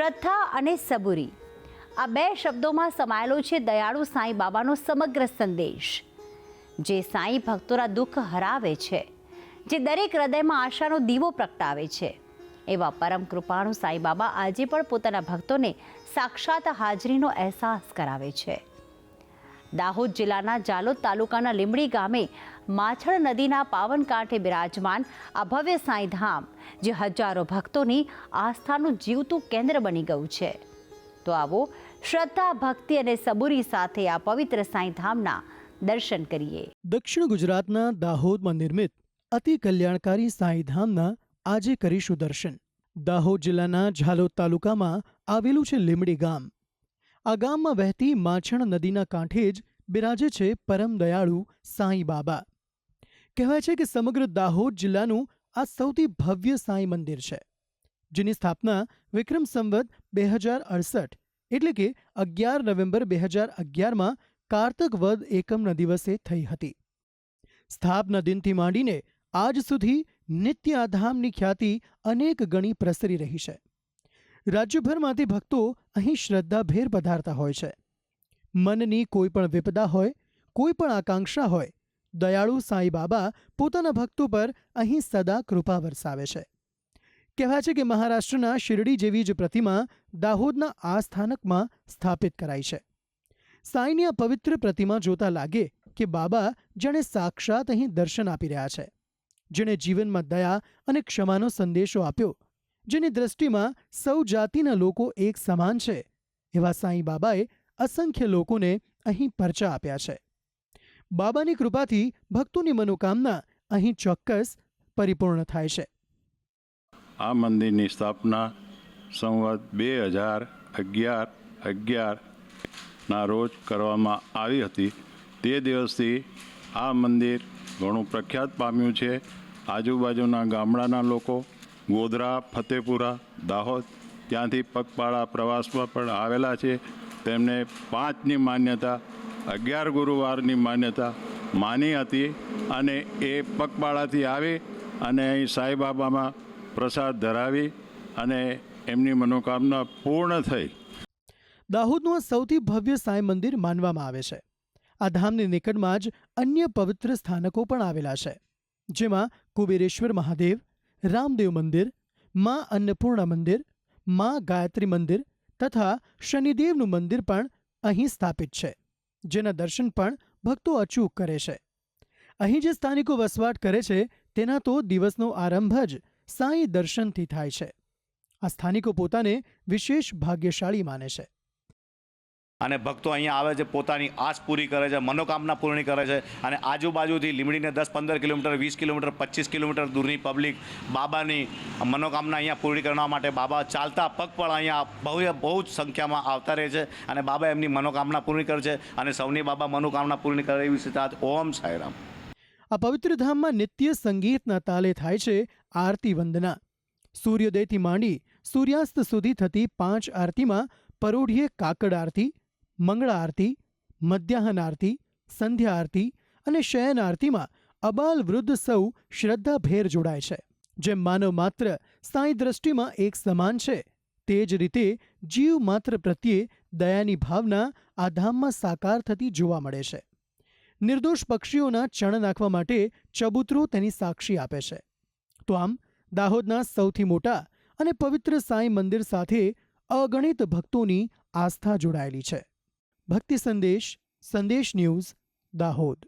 શ્રદ્ધા અને સબૂરી આ બે શબ્દોમાં સમાયેલો છે દયાળુ સાંઈ બાબાનો સમગ્ર સંદેશ, જે સાંઈ ભક્તોના દુઃખ હરાવે છે, જે દરેક હૃદયમાં આશાનો દીવો પ્રગટાવે છે. એવા પરમ કૃપાળુ સાંઈ બાબા આજે પણ પોતાના ભક્તોને સાક્ષાત હાજરીનો અહેસાસ કરાવે છે. દાહોદ જિલ્લાના જાલોદ તાલુકાના લીંબડી ગામે માછણ નદીના પાવન કાંઠે બિરાજમાન આ ભવ્ય સાંઈ ધામ, જે હજારો ભક્તોની આસ્થાનું જીવતું કેન્દ્ર બની ગયું છે. તો આવો શ્રદ્ધા, ભક્તિ અને સબૂરી સાથે આ પવિત્ર સાંઈ ધામના દર્શન કરીએ. દક્ષિણ ગુજરાતના દાહોદમાં નિર્મિત અતિ કલ્યાણકારી સાંઈ ધામના આજે કરીશું દર્શન. દાહોદ જિલ્લાના ઝાલોદ તાલુકામાં આવેલું છે લીંબડી ગામ. આ ગામમાં વહેતી માછણ નદીના કાંઠે જ બિરાજે છે પરમ દયાળુ સાંઈ બાબા. કહેવાય છે કે સમગ્ર દાહોદ જિલ્લાનું આ સૌથી ભવ્ય સાંઈ મંદિર છે, જેની સ્થાપના વિક્રમ સંવત 2068 એટલે કે 11 નવેમ્બર 2011માં કારતક વદ એકમના દિવસે થઈ હતી. સ્થાપના દિનથી માંડીને આજ સુધી નિત્ય આ ધામની ખ્યાતિ અનેક ગણી પ્રસરી રહી છે. રાજ્યભરમાંથી ભક્તો અહીં શ્રદ્ધાભેર પધારતા હોય છે. મનની કોઈ પણ વિપદા હોય, કોઈ પણ આકાંક્ષા હોય, દયાળુ સાંઈ બાબા પોતાના ભક્તો પર અહીં સદા કૃપા વરસાવે છે. કહેવાય છે કે મહારાષ્ટ્રના શિરડી જેવી જ પ્રતિમા દાહોદના આ સ્થાનકમાં સ્થાપિત કરાઈ છે. સાંઈની આ પવિત્ર પ્રતિમા જોતા લાગે કે બાબા જાણે સાક્ષાત અહીં દર્શન આપી રહ્યા છે. જેણે જીવનમાં દયા અને ક્ષમાનો સંદેશો આપ્યો, જેની દ્રષ્ટિમાં સૌ જાતિના લોકો એક સમાન છે, એવા સાંઈ બાબાએ અસંખ્ય લોકોને અહીં પરચા આપ્યા છે. બાબાની કૃપાથી ભક્તોની મનોકામના અહીં ચોક્કસ પરિપૂર્ણ થાય છે. આ મંદિરની સ્થાપના સંવત 2011 રોજ કરવામાં આવી હતી. તે દિવસથી આ મંદિર ઘણું પ્રખ્યાત પામ્યું છે. આજુબાજુના ગામડાના લોકો, ગોધરા, ફતેપુરા, દાહોદ, ત્યાંથી પગપાળા પ્રવાસમાં પણ આવેલા છે. તેમને 5ની માન્યતા, 11 ગુરુવારની માન્યતા માની હતી અને એ પગપાળાથી આવી અને અહીં સાંઈબાબામાં પ્રસાદ ધરાવી અને એમની મનોકામના પૂર્ણ થઈ. દાહોદનું આ સૌથી ભવ્ય સાંઈ મંદિર માનવામાં આવે છે. આ ધામની નિકટમાં જ અન્ય પવિત્ર સ્થાનકો પણ આવેલા છે, જેમાં કુબેરેશ્વર મહાદેવ, રામદેવ મંદિર, મા અન્નપૂર્ણા મંદિર, મા ગાયત્રી મંદિર તથા શનિદેવનું મંદિર પણ અહીં સ્થાપિત છે, જેના દર્શન પણ ભક્તો અચૂક કરે છે. અહીં જે સ્થાનિકો વસવાટ કરે છે તેના તો દિવસનો આરંભ જ સાંઈ દર્શનથી થાય છે. આ સ્થાનિકો પોતાને વિશેષ ભાગ્યશાળી માને છે. અને ભક્તો અહીંયા આવે છે, પોતાની આશ પૂરી કરે છે, મનોકામના પૂર્ણ કરે છે. અને આજુબાજુથી લીંબડીને 10-15 કિલોમીટર, 20 કિલોમીટર, 25 કિલોમીટર દૂરની પબ્લિક બાબાની મનોકામના અહીંયા પૂરી કરવા માટે બાબા ચાલતા પગપાળા અહીંયા બહુ જ સંખ્યામાં આવતા રહે છે અને બાબા એમની મનોકામના પૂર્ણ કરે છે અને સૌની બાબા મનોકામના પૂર્ણ કરે એવી સાથે ઓમ સાંઈરામ. આ પવિત્ર ધામમાં નિત્ય સંગીતના તાલે થાય છે આરતી વંદના. સૂર્યોદયથી માંડી સૂર્યાસ્ત સુધી થતી 5 આરતીમાં પરોઢિયે કાકડ આરતી, મંગળા આરતી, મધ્યાહન આરતી, સંધ્યા આરતી અને શયન આરતીમાં અબાલ વૃદ્ધ સૌ શ્રદ્ધાભેર જોડાય છે. જેમ માનવ માત્ર સાંઈ દ્રષ્ટિમાં એક સમાન છે, તે જ રીતે જીવ માત્ર પ્રત્યે દયાની ભાવના આ ધામમાં સાકાર થતી જોવા મળે છે. નિર્દોષ પક્ષીઓના ચણ નાખવા માટે ચબૂતરો તેની સાક્ષી આપે છે. તો આમ દાહોદના સૌથી મોટા અને પવિત્ર સાંઈ મંદિર સાથે અગણિત ભક્તોની આસ્થા જોડાયેલી છે. ભક્તિ સંદેશ, સંદેશ ન્યૂઝ, દાહોદ.